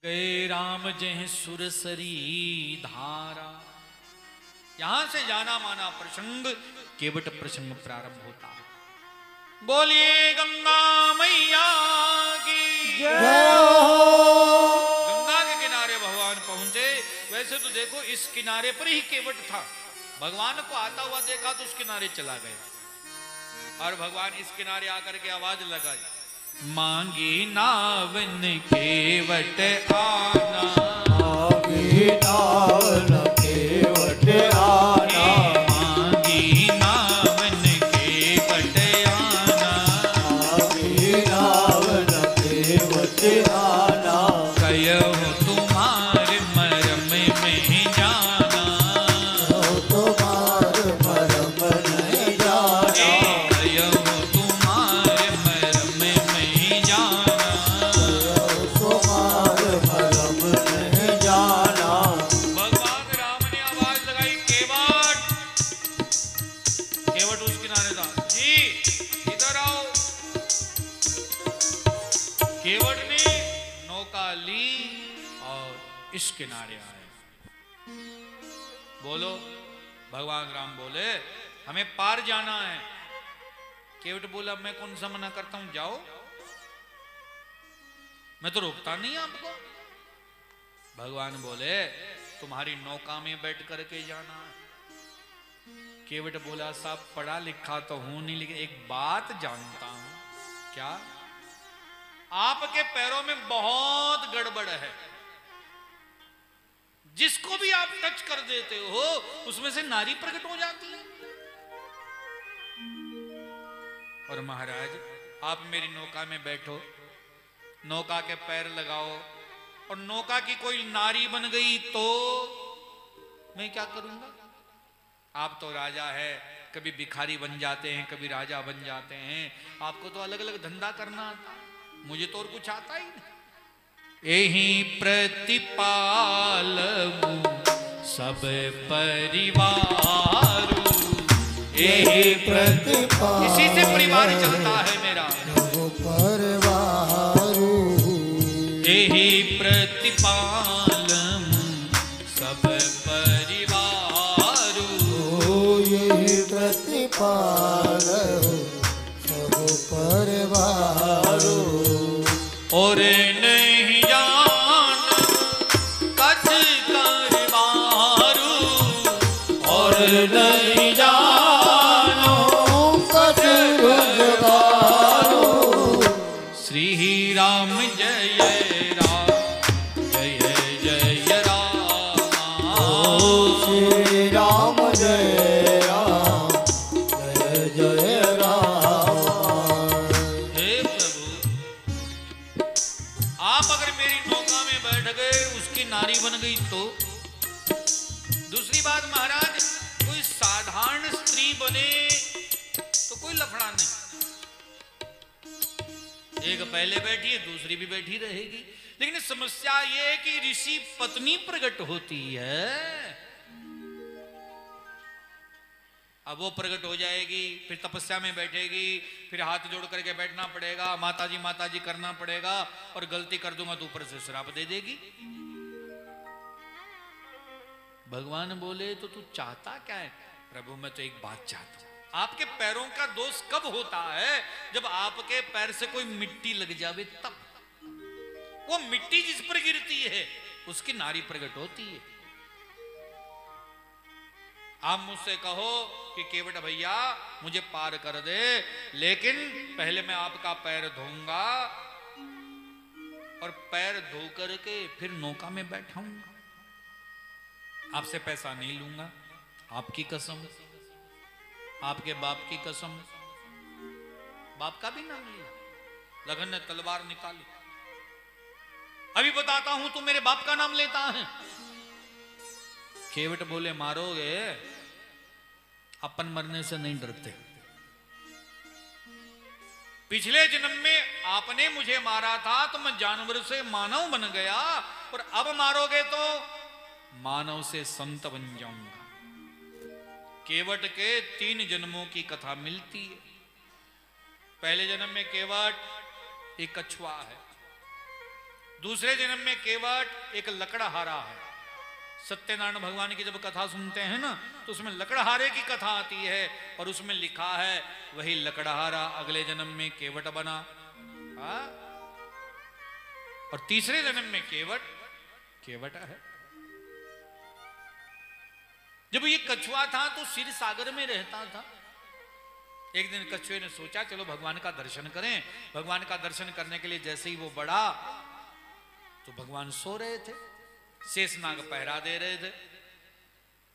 गए राम जह सुरसरी धारा। यहां से जाना माना प्रसंग केवट प्रसंग प्रारंभ होता है। बोलिए गंगा मैया की जय हो। गंगा के किनारे भगवान पहुंचे। वैसे तो देखो इस किनारे पर ही केवट था, भगवान को आता हुआ देखा तो उस किनारे चला गया और भगवान इस किनारे आकर के आवाज लगाई, मांगी नावन केवट आना, मांगी नावन केवट आना, मांगी नावन केवट आना, मांगी नावन केवट आना, कयहु तुम्हारे मरम में जाना, तुम्हार मरम नहीं जाना, कयहु तुम्हारे मरम में जाना, तुम्हार मरम नहीं जाना। भगवान राम ने आवाज लगाई, केवट। केवट उस किनारे था, जी इधर आओ। केवट ने नौका ली और इस किनारे आए। बोलो, भगवान राम बोले हमें पार जाना है। केवट बोला मैं कौन सा मना करता हूं, जाओ, मैं तो रोकता नहीं आपको। भगवान बोले तुम्हारी नौका में बैठ करके जाना है। केवट बोला साहब पढ़ा लिखा तो हूं नहीं, लेकिन एक बात जानता हूं। क्या? आपके पैरों में बहुत गड़बड़ है, जिसको भी आप टच कर देते हो उसमें से नारी प्रकट हो जाती है। और महाराज आप मेरी नौका में बैठो, नौका के पैर लगाओ और नौका की कोई नारी बन गई तो मैं क्या करूंगा? आप तो राजा है, कभी भिखारी बन जाते हैं, कभी राजा बन जाते हैं। आपको तो अलग अलग धंधा करना आता है, मुझे तो और कुछ आता ही नहीं। यही प्रतिपाल सब परिवार, यही प्रतिपाल इसी से परिवार चलता है मेरा। परवारू यही प्रतिपाल सब परिवार, यही प्रतिपाल सब परवारू। और नहीं जान कछ करवारू, और नहीं जानो कछ रोजगारू। श्री राम जय राम, जय जय राम। श्री राम जय राम, जय जय राम। हे प्रभु, आप अगर मेरी नौका में बैठ गए, उसकी नारी बन गई तो? दूसरी बात महाराज, कोई साधारण स्त्री बने तो कोई लफड़ा नहीं। एक पहले बैठी है, दूसरी भी बैठी रहेगी। लेकिन समस्या यह है कि ऋषि पत्नी प्रकट होती है, अब वो प्रकट हो जाएगी, फिर तपस्या में बैठेगी, फिर हाथ जोड़ करके बैठना पड़ेगा, माता जी करना पड़ेगा, और गलती कर दूंगा तो ऊपर से श्राप दे देगी। भगवान बोले तो तू चाहता क्या है? प्रभु मैं तो एक बात चाहता हूं, आपके पैरों का दोष कब होता है? जब आपके पैर से कोई मिट्टी लग जावे तब। वो मिट्टी जिस पर गिरती है उसकी नारी प्रकट होती है। आप मुझसे कहो कि केवट भैया मुझे पार कर दे, लेकिन पहले मैं आपका पैर धोऊंगा और पैर धो करके फिर नौका में बैठाऊंगा, आपसे पैसा नहीं लूंगा, आपकी कसम, आपके बाप की कसम। बाप का भी नाम लिया, लगन ने तलवार निकाली, अभी बताता हूं तू मेरे बाप का नाम लेता है। केवट बोले मारोगे? अपन मरने से नहीं डरते। पिछले जन्म में आपने मुझे मारा था तो मैं जानवर से मानव बन गया, और अब मारोगे तो मानव से संत बन जाऊंगा। केवट के 3 जन्मों की कथा मिलती है। पहले जन्म में केवट एक कछुआ है, दूसरे जन्म में केवट एक लकड़हारा है। सत्यनारायण भगवान की जब कथा सुनते हैं ना तो उसमें लकड़हारे की कथा आती है और उसमें लिखा है वही लकड़हारा अगले जन्म में केवट बना। और तीसरे जन्म में केवट है। जब ये कछुआ था तो क्षीर सागर में रहता था। एक दिन कछुए ने सोचा चलो भगवान का दर्शन करें। भगवान का दर्शन करने के लिए जैसे ही वो बढ़ा तो भगवान सो रहे थे, शेषनाग पहरा दे रहे थे।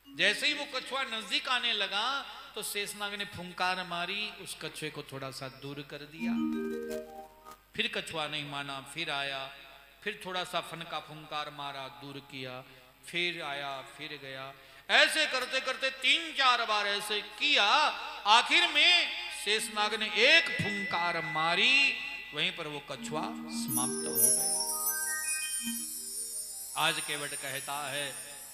जैसे ही वो कछुआ नजदीक आने लगा तो शेषनाग ने फुंकार मारी, उस कछुए को थोड़ा सा दूर कर दिया। फिर कछुआ नहीं माना, फिर आया, फिर थोड़ा सा फन का फुंकार मारा, दूर किया, फिर आया, फिर गया। ऐसे करते करते 3-4 बार ऐसे किया। आखिर में शेषनाग ने एक फुंकार मारी, वहीं पर वो कछुआ समाप्त हो गया। आज केवट कहता है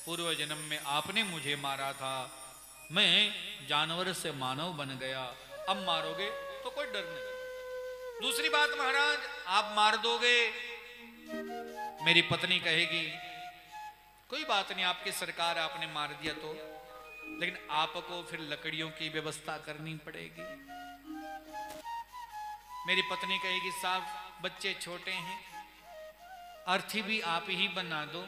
पूर्व जन्म में आपने मुझे मारा था, मैं जानवर से मानव बन गया, अब मारोगे तो कोई डर नहीं। दूसरी बात महाराज, आप मार दोगे, मेरी पत्नी कहेगी कोई बात नहीं, आपकी सरकार, आपने मार दिया तो, लेकिन आपको फिर लकड़ियों की व्यवस्था करनी पड़ेगी। मेरी पत्नी कहेगी साहब बच्चे छोटे हैं, अर्थी भी आप ही बना दो,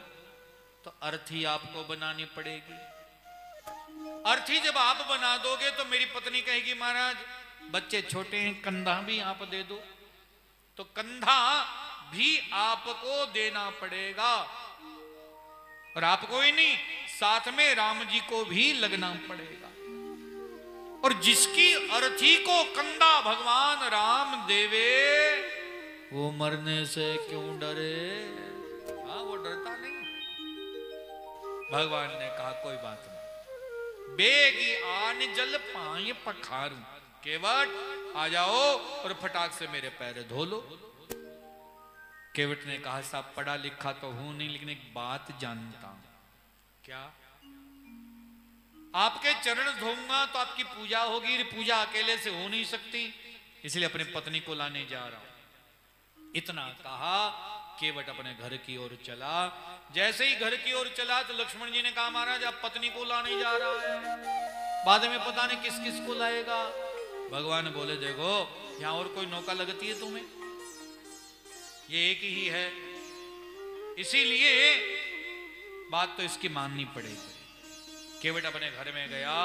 तो अर्थी आपको बनानी पड़ेगी। अर्थी जब आप बना दोगे तो मेरी पत्नी कहेगी महाराज बच्चे छोटे हैं, कंधा भी आप दे दो, तो कंधा भी आपको देना पड़ेगा। और आपको ही नहीं, साथ में राम जी को भी लगना पड़ेगा। और जिसकी अर्थी को कंधा भगवान राम देवे, वो मरने से क्यों डरे? हाँ, वो डरता नहीं। भगवान ने कहा कोई बात नहीं, बेगी आन जल पाए पखारू, केवट आ जाओ और फटाक से मेरे पैर धो लो। केवट ने कहा साहब पढ़ा लिखा तो हूं नहीं, लेकिन एक बात जानता हूं। क्या? आपके चरण धोऊंगा तो आपकी पूजा होगी, पूजा अकेले से हो नहीं सकती, इसलिए अपनी पत्नी को लाने जा रहा हूं। इतना कहा केवट अपने घर की ओर चला। जैसे ही घर की ओर चला तो लक्ष्मण जी ने कहा महाराज आप पत्नी को लाने जा रहा है, बाद में पता नहीं किस किस को लाएगा। भगवान बोले देखो यहां और कोई नौका लगती है तुम्हें, ये एक ही है, इसीलिए बात तो इसकी माननी पड़ेगी। केवट अपने घर में गया,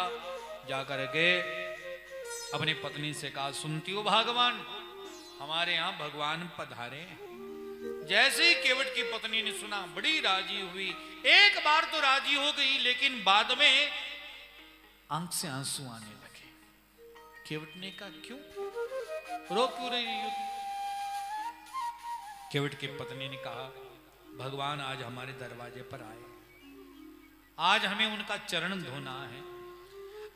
जाकर के अपनी पत्नी से कहा सुनती हो भगवान, हमारे यहां भगवान पधारे। जैसे ही केवट की पत्नी ने सुना बड़ी राजी हुई। एक बार तो राजी हो गई, लेकिन बाद में आंख से आंसू आने लगे। केवट ने कहा क्यों रो क्यों रही हो? केवट की पत्नी ने कहा भगवान आज हमारे दरवाजे पर आए, आज हमें उनका चरण धोना है।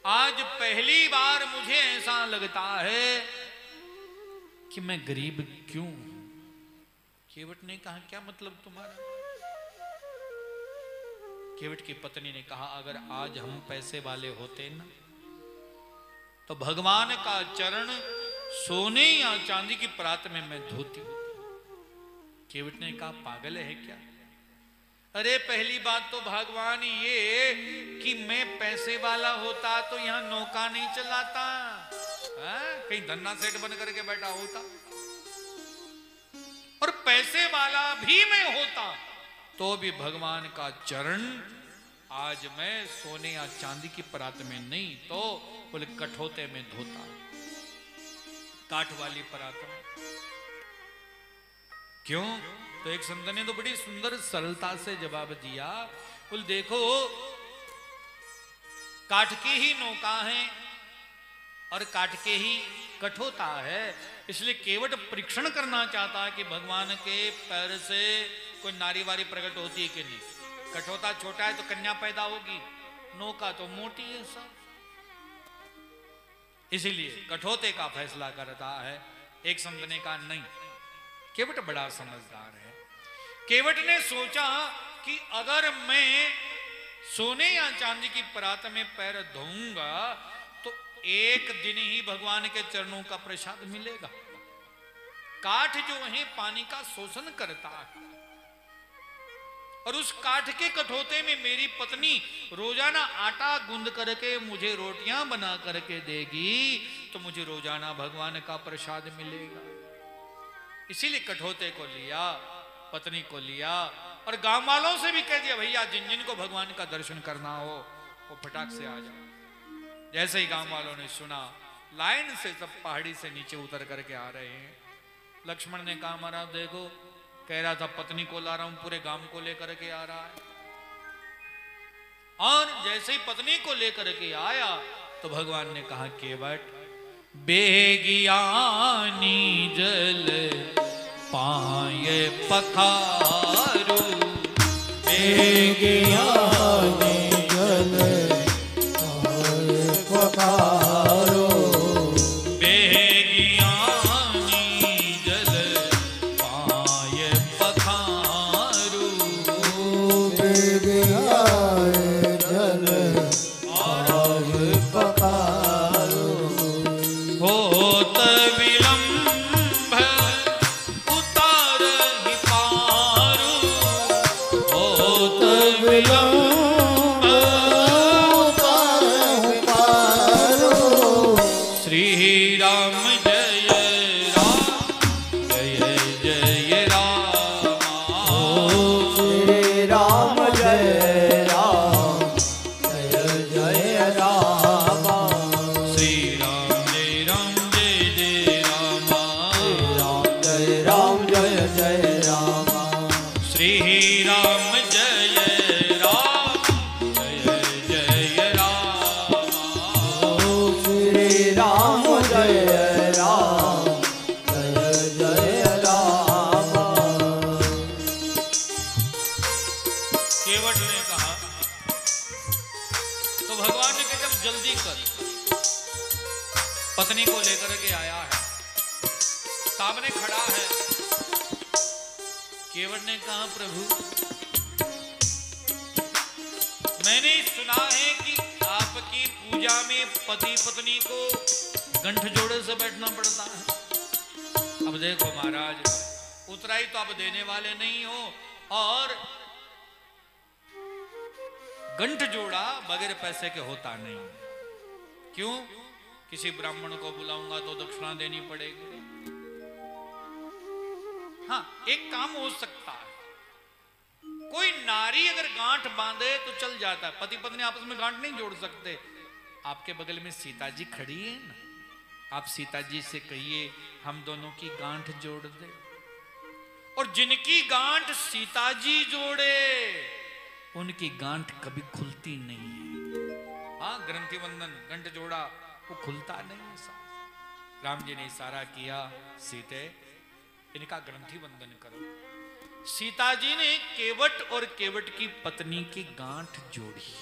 आज पहली बार मुझे ऐसा लगता है कि मैं गरीब क्यों हूं। केवट ने कहा क्या मतलब तुम्हारा? केवट की पत्नी ने कहा अगर आज हम पैसे वाले होते ना तो भगवान का चरण सोने या चांदी की परात में मैं धोती। केवट ने कहा पागल है क्या? अरे पहली बात तो भगवान ये कि मैं पैसे वाला होता तो यहां नौका नहीं चलाता, कहीं धन्ना सेठ बन करके बैठा होता। और पैसे वाला भी मैं होता तो भी भगवान का चरण आज मैं सोने या चांदी की परात में नहीं तो बोले कठोते में धोता, काठ वाली परात में। क्यों? तो एक संत ने तो बड़ी सुंदर सरलता से जवाब दिया, बोल देखो काठ की ही नौका है और काठ के ही कठोता है, इसलिए केवट परीक्षण करना चाहता है कि भगवान के पैर से कोई नारी वारी प्रकट होती है कि नहीं। कठोता छोटा है तो कन्या पैदा होगी, नौका तो मोटी है सब, इसीलिए कठोते का फैसला करता है। एक संत ने कहा नहीं, केवट बड़ा समझदार है। केवट ने सोचा कि अगर मैं सोने या चांदी की परात में पैर धोऊंगा तो एक दिन ही भगवान के चरणों का प्रसाद मिलेगा। काठ जो है पानी का शोषण करता है, और उस काठ के कठोते में मेरी पत्नी रोजाना आटा गूंद करके मुझे रोटियां बना करके देगी तो मुझे रोजाना भगवान का प्रसाद मिलेगा। इसीलिए कठोते को लिया, पत्नी को लिया और गांव वालों से भी कह दिया भैया जिन जिन को भगवान का दर्शन करना हो वो फटाक से आ जाओ। जैसे ही गांव वालों ने सुना, लाइन से सब पहाड़ी से नीचे उतर करके आ रहे हैं। लक्ष्मण ने कहा महाराज देखो, कह रहा था पत्नी को ला रहा हूं, पूरे गांव को लेकर के आ रहा है। और जैसे ही पत्नी को लेकर के आया तो भगवान ने कहा केवट बेगियानी जल पाए पखारू, बेगियानी जल पाए पखारू, पत्नी को लेकर के आया है, सामने खड़ा है। केवट ने कहा प्रभु मैंने सुना है कि आपकी पूजा में पति पत्नी को गंठ जोड़े से बैठना पड़ता है। अब देखो महाराज, उतराई तो आप देने वाले नहीं हो और गंठ जोड़ा बगैर पैसे के होता नहीं। क्यों? किसी ब्राह्मण को बुलाऊंगा तो दक्षिणा देनी पड़ेगी। हाँ, एक काम हो सकता है, कोई नारी अगर गांठ बांधे तो चल जाता है, पति पत्नी आपस में गांठ नहीं जोड़ सकते। आपके बगल में सीता जी खड़ी है ना, आप सीता जी से कहिए हम दोनों की गांठ जोड़ दे। और जिनकी गांठ सीता जी जोड़े उनकी गांठ कभी खुलती नहीं है। हाँ, ग्रंथि बंधन गंठ जोड़ा वो खुलता नहीं है। राम जी ने इशारा किया, सीते इनका ग्रंथि बंधन करो। सीता जी ने केवट और केवट की पत्नी की गांठ जोड़ी।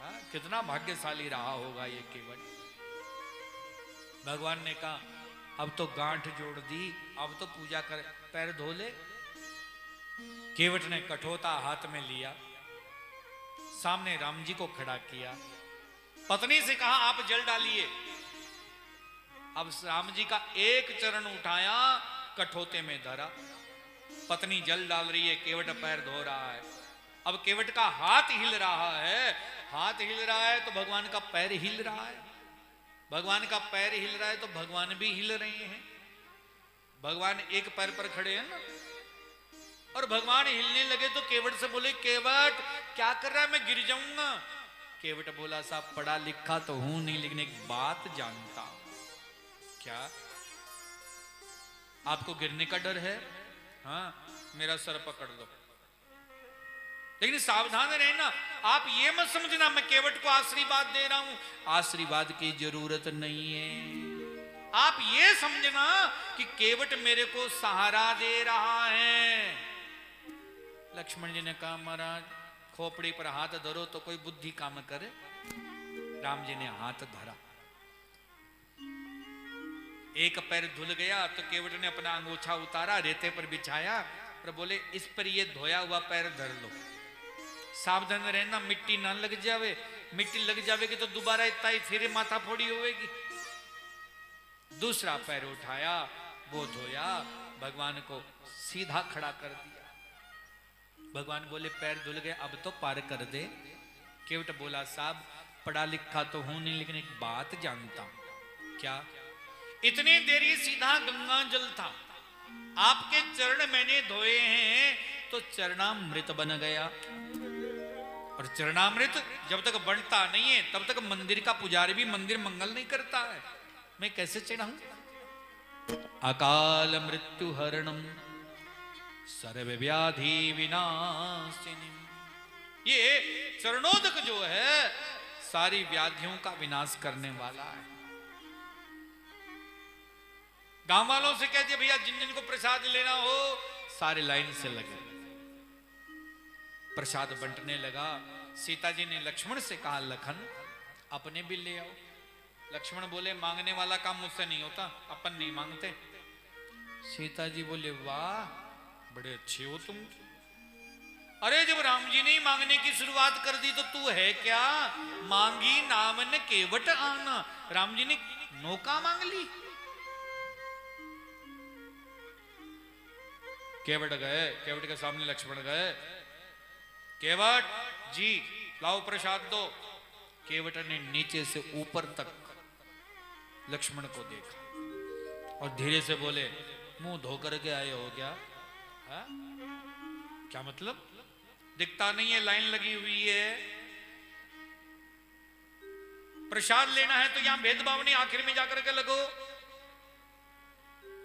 हाँ, कितना भाग्यशाली रहा होगा ये केवट। भगवान ने कहा अब तो गांठ जोड़ दी, अब तो पूजा कर, पैर धो ले। केवट ने कठोता हाथ में लिया, सामने राम जी को खड़ा किया, पत्नी से कहा आप जल डालिए। अब राम जी का एक चरण उठाया, कठोते में धरा, पत्नी जल डाल रही है, केवट पैर धो रहा है। अब केवट का हाथ हिल रहा है, हाथ हिल रहा है तो भगवान का पैर हिल रहा है, भगवान का पैर हिल रहा है तो भगवान भी हिल रहे हैं। भगवान एक पैर पर खड़े हैं ना, और भगवान हिलने लगे तो केवट से बोले केवट क्या कर रहा है, मैं गिर जाऊंगा। केवट बोला साहब पढ़ा लिखा तो हूं नहीं, लेकिन एक बात जानता हूं। क्या? आपको गिरने का डर है? हाँ, मेरा सर पकड़ लो, लेकिन सावधान रहना। आप ये मत समझना मैं केवट को आशीर्वाद दे रहा हूं, आशीर्वाद की जरूरत नहीं है। आप ये समझना कि केवट मेरे को सहारा दे रहा है। लक्ष्मण जी ने कहा महाराज खोपड़ी पर हाथ धरो तो कोई बुद्धि काम करे। राम जी ने हाथ धरा, एक पैर धुल गया तो केवट ने अपना अंगूछा उतारा, रेते पर बिछाया और बोले इस पर ये धोया हुआ पैर धर लो, सावधान रहना मिट्टी ना लग जावे, मिट्टी लग जावेगी तो दोबारा इतना ही फिर माथा फोड़ी होगी। दूसरा पैर उठाया, वो धोया, भगवान को सीधा खड़ा कर दिया। भगवान बोले पैर धुल गए, अब तो पार कर दे। केवट बोला साहब पढ़ा लिखा तो हूं नहीं, लेकिन एक बात जानता हूं। क्या? इतनी देर ये सीधा गंगा जल था, आपके चरण मैंने धोए हैं तो चरणामृत बन गया। और चरणामृत जब तक बनता नहीं है तब तक मंदिर का पुजारी भी मंदिर मंगल नहीं करता है। मैं कैसे चढ़ाऊं? अकाल मृत्यु हरणम सर्व व्याधि विनाशिनी। ये चरणोदक जो है सारी व्याधियों का विनाश करने वाला है। गांव वालों से कह दिया भैया जिन जिन को प्रसाद लेना हो सारे लाइन से लगे। प्रसाद बंटने लगा। सीता जी ने लक्ष्मण से कहा लखन अपने भी ले आओ। लक्ष्मण बोले मांगने वाला काम मुझसे नहीं होता, अपन नहीं मांगते। सीता जी बोले वाह बड़े अच्छे हो तुम। अरे जब राम जी ने मांगने की शुरुआत कर दी तो तू है क्या? मांगी नाम ने केवट आना। राम जी ने नौका मांग ली। केवट गए, केवट के सामने लक्ष्मण गए। केवट जी लाओ प्रसाद दो। केवट ने नीचे से ऊपर तक लक्ष्मण को देखा और धीरे से बोले मुंह धोकर के आए हो क्या? हा? क्या मतलब? दिखता नहीं है लाइन लगी हुई है। प्रसाद लेना है तो यहां भेदभाव नहीं, आखिर में जाकर के लगो।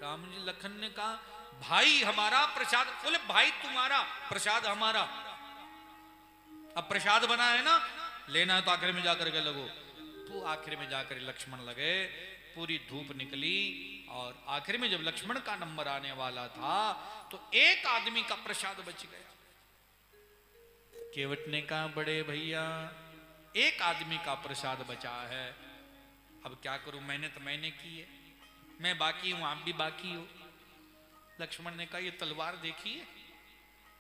राम जी लखन ने कहा भाई हमारा प्रसाद। बोले भाई तुम्हारा प्रसाद हमारा। अब प्रसाद बना है ना, लेना है तो आखिर में जाकर के लगो। तो आखिर में जाकर लक्ष्मण लगे। पूरी धूप निकली और आखिर में जब लक्ष्मण का नंबर आने वाला था तो एक आदमी का प्रसाद बच गया। केवट ने कहा बड़े भैया एक आदमी का प्रसाद बचा है, अब क्या करूं? मेहनत मैंने की है, मैं बाकी हूं, आप भी बाकी हो। लक्ष्मण ने कहा ये तलवार देखिए,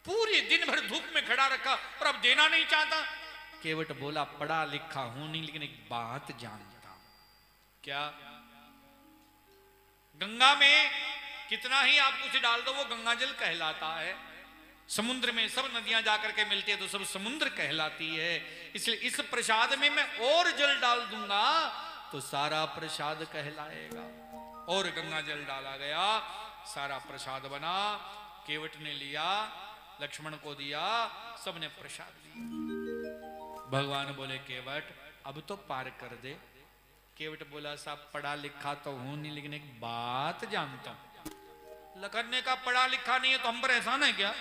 पूरे दिन भर धूप में खड़ा रखा और अब देना नहीं चाहता। केवट बोला पढ़ा लिखा हूं नहीं, लेकिन एक बात जानता हूं। क्या? गंगा में कितना ही आप कुछ डाल दो वो गंगा जल कहलाता है। समुद्र में सब नदियां जाकर के मिलती है तो सब समुद्र कहलाती है। इसलिए इस प्रसाद में मैं और जल डाल दूंगा तो सारा प्रसाद कहलाएगा। और गंगा जल डाला गया, सारा प्रसाद बना। केवट ने लिया, लक्ष्मण को दिया, सबने प्रसाद लिया। भगवान बोले केवट अब तो पार कर दे। केवट बोला साहब पढ़ा लिखा तो हूं नहीं, लेकिन एक बात जानता हूं। लखन ने कहा पढ़ा लिखा नहीं है तो हम पर एहसान है क्या?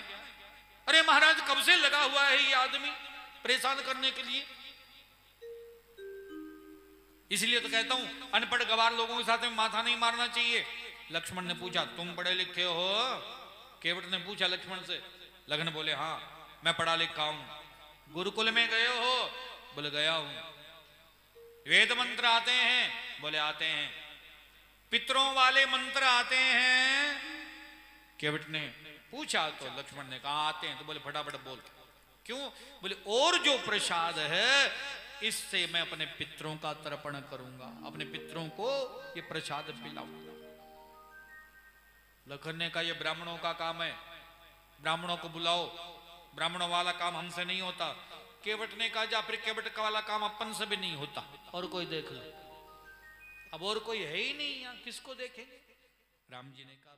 अरे महाराज कब से लगा हुआ है ये आदमी परेशान करने के लिए। इसलिए तो कहता हूं अनपढ़ गवार लोगों के साथ में माथा नहीं मारना चाहिए। लक्ष्मण ने पूछा तुम पढ़े लिखे हो? केवट ने पूछा लक्ष्मण से। लखन बोले हाँ मैं पढ़ा लिखा हूं। गुरुकुल में गए हो? बोले गया हूं। वेद मंत्र आते हैं? बोले आते हैं। पितरों वाले मंत्र आते हैं? केवट ने पूछा तो लक्ष्मण ने कहा आते हैं। तो बोले फटाफट बोल। क्यों? बोले और जो प्रसाद है इससे मैं अपने पितरों का तर्पण करूंगा, अपने पितरों को ये प्रसाद पिलाऊंगा। लखन ने कहा ये ब्राह्मणों का काम है, ब्राह्मणों को बुलाओ, ब्राह्मणों वाला काम हमसे नहीं होता। केवट ने कहा जा फिर केवट का वाला काम अपन से भी नहीं होता, और कोई देख ले। अब और कोई है ही नहीं यहाँ, किसको देखेंगे? राम जी ने कहा